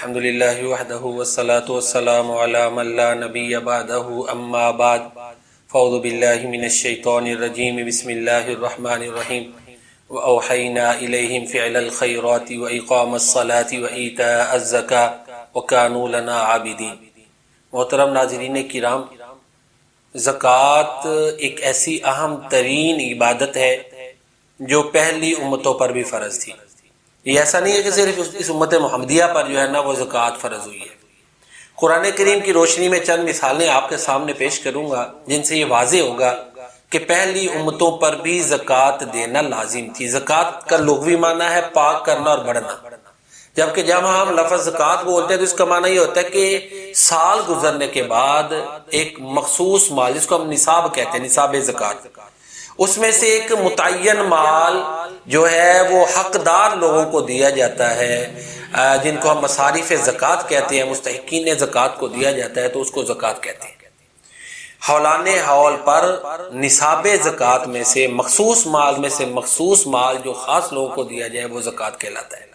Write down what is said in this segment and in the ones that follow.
الحمدللہ وحدہ والصلاة والسلام علی من لا نبی بعدہ اما بعد فاعوذ باللہ من الشیطان الرجیم بسم اللہ الرحمن الرحیم وأوحینا الیہم فعل الخیرات واقام الصلاة وایتاء الزکاة وکانوا لنا عابدین۔ محترم ناظرین کرام، زکوٰۃ ایک ایسی اہم ترین عبادت ہے جو پہلی امتوں پر بھی فرض تھی۔ یہ ایسا نہیں ہے کہ صرف اس امت محمدیہ پر جو ہے نا وہ زکوٰۃ فرض ہوئی ہے۔ قرآن کریم کی روشنی میں چند مثالیں آپ کے سامنے پیش کروں گا جن سے یہ واضح ہوگا کہ پہلی امتوں پر بھی زکوٰۃ دینا لازم تھی۔ زکوٰۃ کا لغوی معنی ہے پاک کرنا اور بڑھنا، جبکہ جب ہم لفظ زکوٰۃ بولتے ہیں تو اس کا معنی یہ ہوتا ہے کہ سال گزرنے کے بعد ایک مخصوص مال، جس کو ہم نصاب کہتے ہیں، نصاب زکوٰۃ، اس میں سے ایک متعین مال جو ہے وہ حقدار لوگوں کو دیا جاتا ہے، جن کو ہم مصارف زکوٰۃ کہتے ہیں، مستحقین زکوٰۃ کو دیا جاتا ہے تو اس کو زکوٰۃ کہتے ہیں۔ حولان حول پر نصاب زکوٰۃ میں سے مخصوص مال جو خاص لوگوں کو دیا جائے وہ زکوٰۃ کہلاتا ہے۔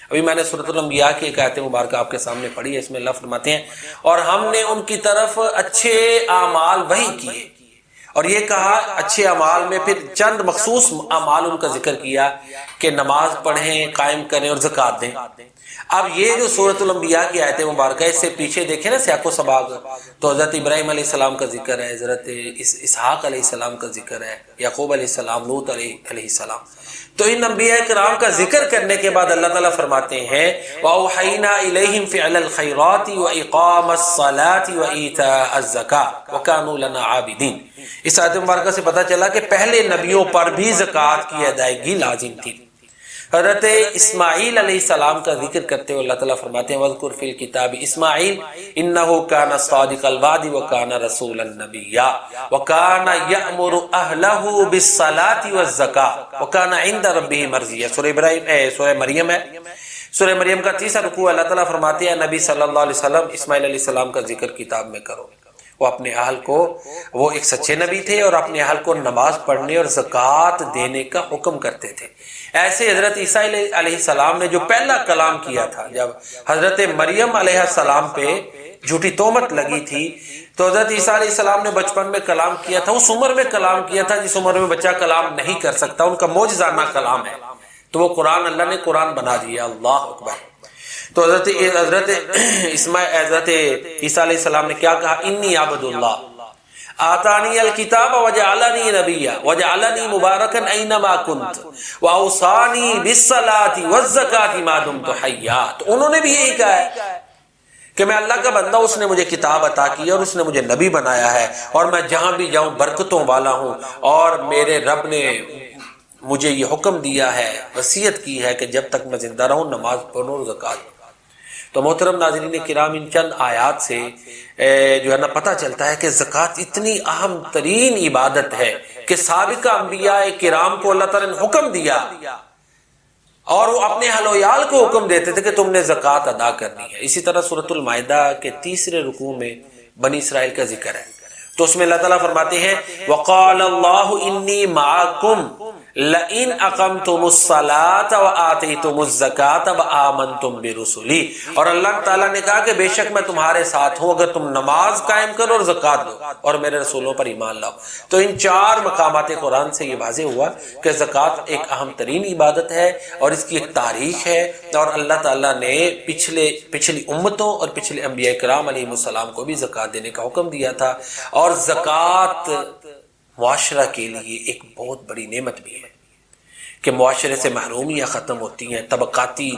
ابھی میں نے سورۃ الانبیاء کی ایک آیت مبارکہ آپ کے سامنے پڑھی ہے، اس میں اللہ فرماتے ہیں اور ہم نے ان کی طرف اچھے اعمال وحی کیے، اور یہ کہا اچھے اعمال میں پھر چند مخصوص اعمال ان کا ذکر کیا کہ نماز پڑھیں، قائم کریں اور زکوٰۃ دیں۔ اب یہ جو سورۃ الانبیاء کی آیت مبارکہ، اس سے پیچھے دیکھیں نا سیاق و سباق، تو حضرت ابراہیم علیہ السلام کا ذکر ہے، حضرت اسحاق علیہ السلام کا ذکر ہے، یعقوب علیہ السلام، لوط علیہ السلام۔ تو ان انبیاء کرام کا ذکر کرنے کے بعد اللہ تعالیٰ فرماتے ہیں وَأَوْحَيْنَا إِلَيْهِمْ فِعْلَ الْخَيْرَاتِ وَإِقَامَ الصَّلَاةِ وَإِيتَاءَ الزَّكَاةِ وَكَانُوا لَنَا عَابِدِينَ۔ اس آیت مبارکہ سے پتہ چلا کہ پہلے نبیوں پر بھی زکوٰۃ کی ادائیگی لازم تھی۔ حضرت اسماعیل علیہ السلام کا ذکر کرتے ہوئے اللہ تعالیٰ فرماتے ہیں وَاذْكُرْ فِي الْكِتَابِ إِسْمَاعِيلَ إِنَّهُ كَانَ صَادِقَ الْوَعْدِ وَكَانَ رَسُولًا نَبِيًّا وَكَانَ يَأْمُرُ أَهْلَهُ بِالصَّلَاةِ وَالزَّكَاةِ وَكَانَ عِندَ رَبِّهِ مَرْضِيًّا۔ سورہ مریم ہے، سورہ مریم کا تیسرا رکوع، اللہ تعالیٰ فرماتے ہیں نبی صلی اللہ علیہ وسلم اسماعیل علیہ السلام کا ذکر کتاب میں کرو۔ وہ اپنے اہل کو، وہ ایک سچے نبی تھے اور اپنے اہل کو نماز پڑھنے اور زکوٰۃ دینے کا حکم کرتے تھے۔ ایسے حضرت عیسیٰ علیہ السلام نے جو پہلا کلام کیا تھا، جب حضرت مریم علیہ السلام پہ جھوٹی تہمت لگی تھی تو حضرت عیسیٰ علیہ السلام نے بچپن میں کلام کیا تھا، اس عمر میں کلام کیا تھا جس عمر میں بچہ کلام نہیں کر سکتا، ان کا معجزانہ کلام ہے، تو وہ قرآن، اللہ نے قرآن بنا دیا۔ اللہ اکبر۔ تو حضرت عیسیٰ علیہ السلام نے کیا کہا؟ انی عبد اللہ آتانی الکتاب وجعلنی نبیا وجعلنی مبارکا اینما کنت واوصانی بالصلاۃ والزکاۃ ما دمت حیا۔ تو انہوں نے بھی یہی کہا ہے کہ میں اللہ کا بندہ، اس نے مجھے کتاب عطا کی اور اس نے مجھے نبی بنایا ہے، اور میں جہاں بھی جاؤں برکتوں والا ہوں، اور میرے رب نے مجھے یہ حکم دیا ہے، وصیت کی ہے کہ جب تک میں زندہ رہوں نماز پڑھوں اور زکوٰۃ دوں۔ تو محترم ناظرین کرام، ان چند آیات سے جو ہے نا پتہ چلتا ہے کہ زکوٰۃ اتنی اہم ترین عبادت ہے کہ سابقہ انبیاء کرام کو اللہ تعالیٰ نے حکم دیا اور وہ اپنے اہل و عیال کو حکم دیتے تھے کہ تم نے زکوٰۃ ادا کرنی ہے۔ اسی طرح سورۃ المائدہ کے تیسرے رکوع میں بنی اسرائیل کا ذکر ہے، تو اس میں اللہ تعالیٰ فرماتے ہیں وَقَالَ اللَّهُ إِنِّي مَعَكُمْ لَإِنْ أَقَمْتُمُ الصَّلَاةَ وَآتَيْتُمُ الزَّكَاةَ وَآمَنْتُمْ بِرُسُلِي، اور اللہ تعالیٰ نے کہا کہ بے شک میں تمہارے ساتھ ہوں اگر تم نماز قائم کرو اور زکوٰۃ دو اور میرے رسولوں پر ایمان لاؤ۔ تو ان چار مقامات قرآن سے یہ واضح ہوا کہ زکوٰۃ ایک اہم ترین عبادت ہے اور اس کی ایک تاریخ ہے، اور اللہ تعالیٰ نے پچھلی امتوں اور پچھلے انبیاء کرام علیہ السلام کو بھی زکوٰۃ دینے کا حکم دیا تھا۔ اور زکوٰۃ معاشرہ کے لیے ایک بہت بڑی نعمت بھی ہے کہ معاشرے سے محرومیاں ختم ہوتی ہیں، طبقاتی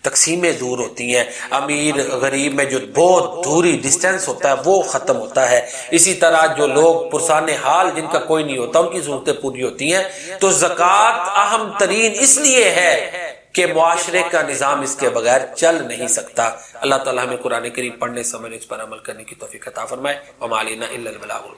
تقسیمیں دور ہوتی ہیں، امیر غریب میں جو بہت دوری ڈسٹینس ہوتا ہے وہ ختم ہوتا ہے، اسی طرح جو لوگ پرسان حال جن کا کوئی نہیں ہوتا ان کی ضرورتیں پوری ہوتی ہیں۔ تو زکوٰۃ اہم ترین اس لیے ہے کہ معاشرے کا نظام اس کے بغیر چل نہیں سکتا۔ اللہ تعالیٰ ہمیں قرآن کریم پڑھنے سمجھنے اس پر عمل کرنے کی توفیق عطا فرمائے۔ وما علینا الا البلاغ۔